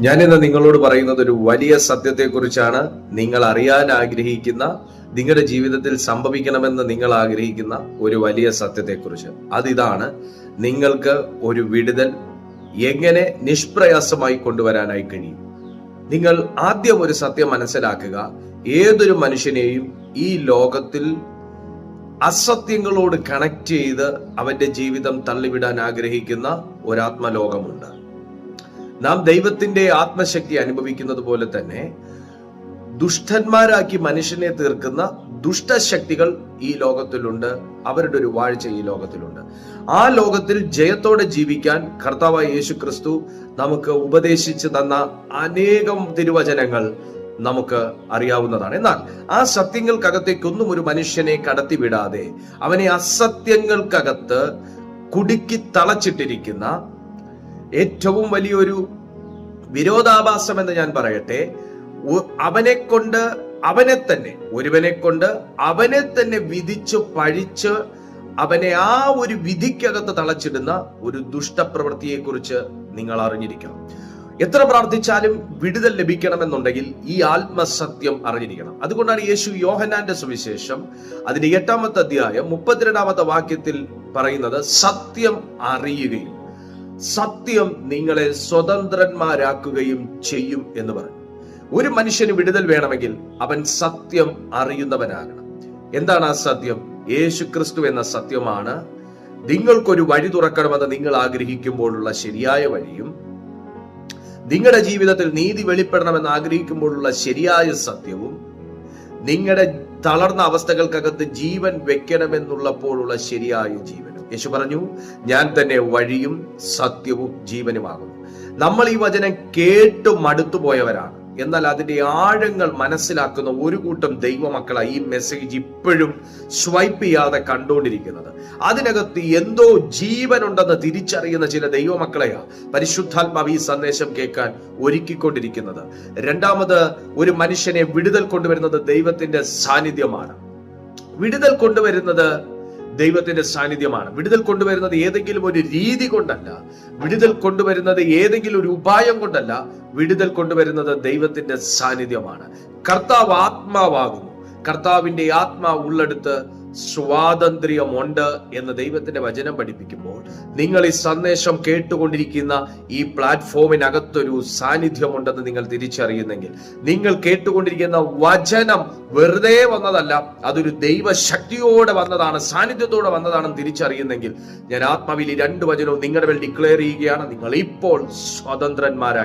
ഞാനിന്ന് നിങ്ങളോട് പറയുന്നത് ഒരു വലിയ സത്യത്തെക്കുറിച്ചാണ്. നിങ്ങൾ അറിയാൻ ആഗ്രഹിക്കുന്ന, നിങ്ങളുടെ ജീവിതത്തിൽ സംഭവിക്കണമെന്ന് നിങ്ങൾ ആഗ്രഹിക്കുന്ന ഒരു വലിയ സത്യത്തെക്കുറിച്ച്. അതിതാണ്, നിങ്ങൾക്ക് ഒരു വിടുതൽ എങ്ങനെ നിഷ്പ്രയാസമായി കൊണ്ടുവരാനായി കഴിയും. നിങ്ങൾ ആദ്യം ഒരു സത്യം മനസ്സിലാക്കുക. ഏതൊരു മനുഷ്യനെയും ഈ ലോകത്തിൽ അസത്യങ്ങളോട് കണക്ട് ചെയ്ത് അവന്റെ ജീവിതം തള്ളിവിടാൻ ആഗ്രഹിക്കുന്ന ഒരാത്മലോകമുണ്ട്. നാം ദൈവത്തിന്റെ ആത്മശക്തി അനുഭവിക്കുന്നത് പോലെ തന്നെ ദുഷ്ടന്മാരാക്കി മനുഷ്യനെ തീർക്കുന്ന ദുഷ്ടശക്തികൾ ഈ ലോകത്തിലുണ്ട്. അവരുടെ ഒരു വാഴ്ച ഈ ലോകത്തിലുണ്ട്. ആ ലോകത്തിൽ ജയത്തോടെ ജീവിക്കാൻ കർത്താവായ യേശുക്രിസ്തു നമുക്ക് ഉപദേശിച്ചു തന്ന അനേകം തിരുവചനങ്ങൾ നമുക്ക് അറിയാവുന്നതാണ്. എന്നാൽ ആ സത്യങ്ങൾക്കകത്തേക്കൊന്നും ഒരു മനുഷ്യനെ കടത്തിവിടാതെ അവനെ അസത്യങ്ങൾക്കകത്ത് കുടുക്കി തളച്ചിട്ടിരിക്കുന്ന ഏറ്റവും വലിയൊരു വിരോധാഭാസം എന്ന് ഞാൻ പറയട്ടെ, ഒരുവനെ കൊണ്ട് അവനെ തന്നെ വിധിച്ച് പഴിച്ച് അവനെ ആ ഒരു വിധിക്കകത്ത് തളച്ചിടുന്ന ഒരു ദുഷ്ടപ്രവൃത്തിയെ കുറിച്ച് നിങ്ങൾ അറിഞ്ഞിരിക്കണം. എത്ര പ്രാർത്ഥിച്ചാലും വിടുതൽ ലഭിക്കണമെന്നുണ്ടെങ്കിൽ ഈ ആത്മസത്യം അറിഞ്ഞിരിക്കണം. അതുകൊണ്ടാണ് യേശു യോഹന്നാന്റെ സുവിശേഷം അതിന്റെ 8-ാമത്തെ അധ്യായം 32-ാമത്തെ വാക്യത്തിൽ പറയുന്നത്, സത്യം അറിയുകയും സത്യം നിങ്ങളെ സ്വതന്ത്രന്മാരാക്കുകയും ചെയ്യും എന്ന് പറഞ്ഞു. ഒരു മനുഷ്യന് വിടുതൽ വേണമെങ്കിൽ അവൻ സത്യം അറിയുന്നവനാകണം. എന്താണ് ആ സത്യം? യേശുക്രിസ്തു എന്ന സത്യമാണ് നിങ്ങൾക്കൊരു വഴി തുറക്കണമെന്ന് നിങ്ങൾ ആഗ്രഹിക്കുമ്പോഴുള്ള ശരിയായ വഴിയും, നിങ്ങളുടെ ജീവിതത്തിൽ നീതി വെളിപ്പെടണമെന്ന് ആഗ്രഹിക്കുമ്പോഴുള്ള ശരിയായ സത്യവും, നിങ്ങളുടെ തളർന്ന അവസ്ഥകൾക്കകത്ത് ജീവൻ വെക്കണമെന്നുള്ളപ്പോഴുള്ള ശരിയായ ജീവനും. യേശു പറഞ്ഞു, ഞാൻ തന്നെ വഴിയും സത്യവും ജീവനുമാകുന്നു. നമ്മൾ ഈ വചനം കേട്ടു മടുത്തുപോയവരാണ്. എന്നാൽ അതിന്റെ ആഴങ്ങൾ മനസ്സിലാക്കുന്ന ഒരു കൂട്ടം ദൈവമക്കളായി ഈ മെസ്സേജ് ഇപ്പോഴും സ്വൈപ്പ് ചെയ്യാതെ കണ്ടുകൊണ്ടിരിക്കുന്നത്. അതിനകത്ത് എന്തോ ജീവനുണ്ടെന്ന് തിരിച്ചറിയുന്ന ചില ദൈവമക്കളെയാ പരിശുദ്ധാത്മാവ് ഈ സന്ദേശം കേൾക്കാൻ ഒരുക്കിക്കൊണ്ടിരിക്കുന്നത്. രണ്ടാമത്, ഒരു മനുഷ്യനെ വിടുതൽ കൊണ്ടുവരുന്നത് ദൈവത്തിന്റെ സാന്നിധ്യമാണ്. വിടുതൽ കൊണ്ടുവരുന്നത് ദൈവത്തിന്റെ സാന്നിധ്യമാണ്. വിടുതൽ കൊണ്ടുവരുന്നത് ഏതെങ്കിലും ഒരു രീതി കൊണ്ടല്ല, വിടുതൽ കൊണ്ടുവരുന്നത് ഏതെങ്കിലും ഒരു ഉപായം കൊണ്ടല്ല. വിടുതൽ കൊണ്ടുവരുന്നത് ദൈവത്തിന്റെ സാന്നിധ്യമാണ്. കർത്താവ് ആത്മാവാകുന്നു. കർത്താവിന്റെ ആത്മാവ് ഉള്ളെടുത്ത് സ്വാതന്ത്ര്യമുണ്ട് എന്ന് ദൈവത്തിന്റെ വചനം പഠിപ്പിക്കുമ്പോൾ, നിങ്ങൾ ഈ സന്ദേശം കേട്ടുകൊണ്ടിരിക്കുന്ന ഈ പ്ലാറ്റ്ഫോമിനകത്തൊരു സാന്നിധ്യമുണ്ടെന്ന് നിങ്ങൾ തിരിച്ചറിയുന്നെങ്കിൽ, നിങ്ങൾ കേട്ടുകൊണ്ടിരിക്കുന്ന വചനം വെറുതെ വന്നതല്ല, അതൊരു ദൈവശക്തിയോടെ വന്നതാണ്, സാന്നിധ്യത്തോടെ വന്നതാണെന്ന് തിരിച്ചറിയുന്നെങ്കിൽ, ഞാൻ ആത്മാവിൽ ഈ 2 വചനവും നിങ്ങളുടെ മേൽ ഡിക്ലെയർ ചെയ്യുകയാണ്. നിങ്ങൾ ഇപ്പോൾ സ്വതന്ത്രന്മാരായി.